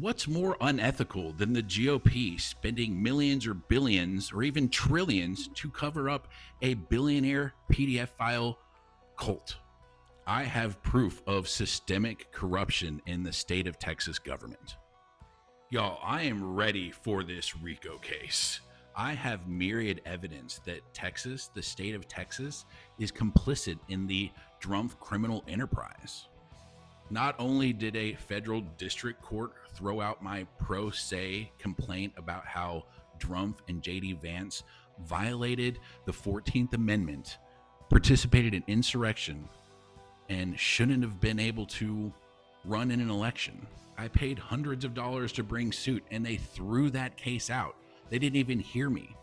What's more unethical than the GOP spending millions or billions or even trillions to cover up a billionaire PDF file cult? I have proof of systemic corruption in the state of Texas government. Y'all, I am ready for this RICO case. I have myriad evidence that Texas, the state of Texas, is complicit in the Drumpf criminal enterprise. Not only did a federal district court throw out my pro se complaint about how Drumpf and JD Vance violated the 14th Amendment, participated in insurrection, and shouldn't have been able to run in an election. I paid hundreds of dollars to bring suit, and they threw that case out. They didn't even hear me.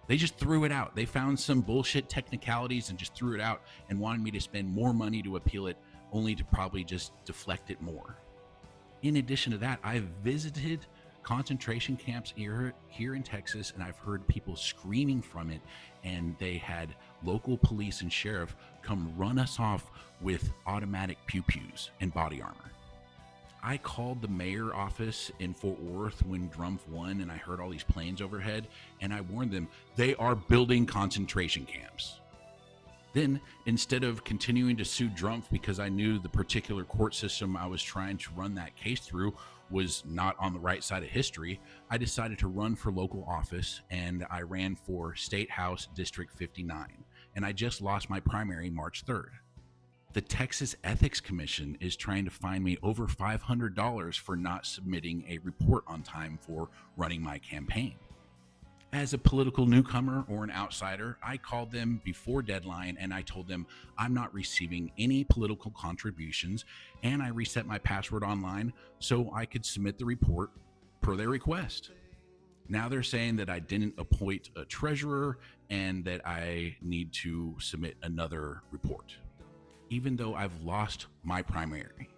They just threw it out. They found some bullshit technicalities and just threw it out and wanted me to spend more money to appeal it, only to probably just deflect it more. In addition to that, I've visited concentration camps here in Texas, and I've heard people screaming from it, and they had local police and sheriff come run us off with automatic pew-pews and body armor. I called the mayor office in Fort Worth when Drumpf won, and I heard all these planes overhead, and I warned them, they are building concentration camps. Then, instead of continuing to sue Drumpf because I knew the particular court system I was trying to run that case through was not on the right side of history, I decided to run for local office, and I ran for State House District 59, and I just lost my primary March 3rd. The Texas Ethics Commission is trying to fine me over $500 for not submitting a report on time for running my campaign. As a political newcomer or an outsider, I called them before deadline and I told them I'm not receiving any political contributions, and I reset my password online so I could submit the report per their request. Now they're saying that I didn't appoint a treasurer and that I need to submit another report, even though I've lost my primary.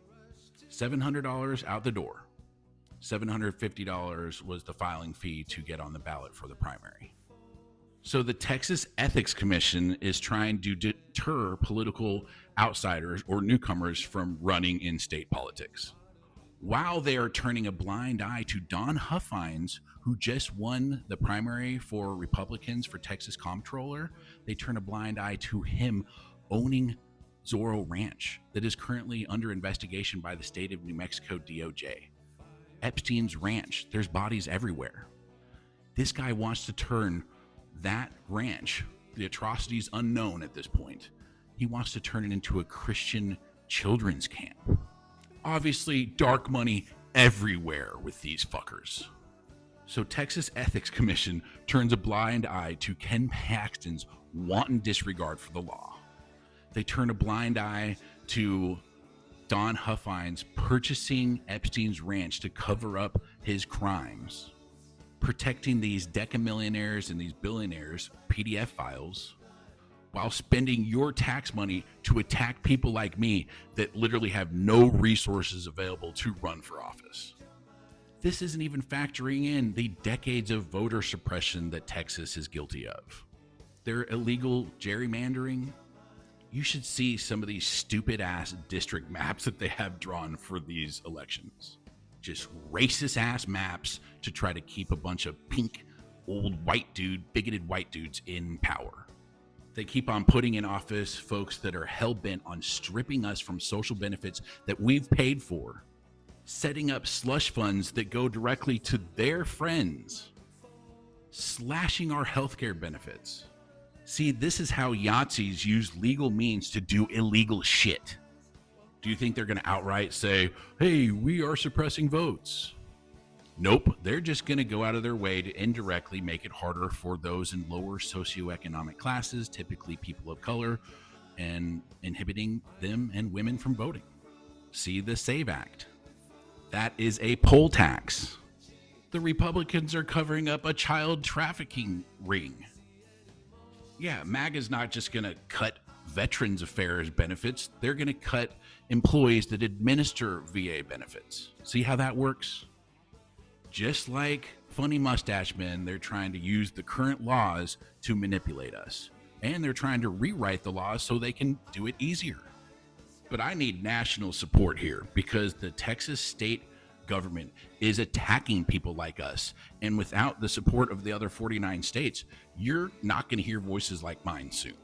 $700 out the door. $750 was the filing fee to get on the ballot for the primary. So the Texas Ethics Commission is trying to deter political outsiders or newcomers from running in state politics, while they are turning a blind eye to Don Huffines, who just won the primary for Republicans for Texas Comptroller. They turn a blind eye to him owning Zorro Ranch that is currently under investigation by the state of New Mexico DOJ. Epstein's Ranch, there's bodies everywhere. This guy wants to turn that ranch, the atrocities unknown at this point, he wants to turn it into a Christian children's camp. Obviously, dark money everywhere with these fuckers. So Texas Ethics Commission turns a blind eye to Ken Paxton's wanton disregard for the law. They turn a blind eye to Don Huffines purchasing Epstein's Ranch to cover up his crimes, protecting these decamillionaires and these billionaires' PDF files, while spending your tax money to attack people like me that literally have no resources available to run for office. This isn't even factoring in the decades of voter suppression that Texas is guilty of. Their illegal gerrymandering. You should see some of these stupid ass district maps that they have drawn for these elections. Just racist ass maps to try to keep a bunch of pink, old bigoted white dudes in power. They keep on putting in office folks that are hell-bent on stripping us from social benefits that we've paid for, setting up slush funds that go directly to their friends, slashing our healthcare benefits. See, this is how Yahtzees use legal means to do illegal shit. Do you think they're going to outright say, hey, we are suppressing votes? Nope, they're just going to go out of their way to indirectly make it harder for those in lower socioeconomic classes, typically people of color, and inhibiting them and women from voting. See the SAVE Act. That is a poll tax. The Republicans are covering up a child trafficking ring. Yeah, MAGA's not just going to cut Veterans Affairs benefits. They're going to cut employees that administer VA benefits. See how that works? Just like Funny Mustache Men, they're trying to use the current laws to manipulate us. And they're trying to rewrite the laws so they can do it easier. But I need national support here because the Texas state government is attacking people like us. And without the support of the other 49 states, you're not going to hear voices like mine soon.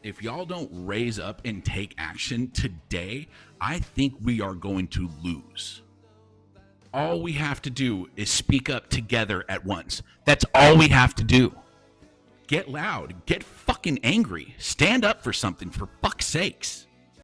If y'all don't raise up and take action today, I think we are going to lose. All we have to do is speak up together at once. That's all we have to do. Get loud. Get fucking angry. Stand up for something, for fuck's sakes.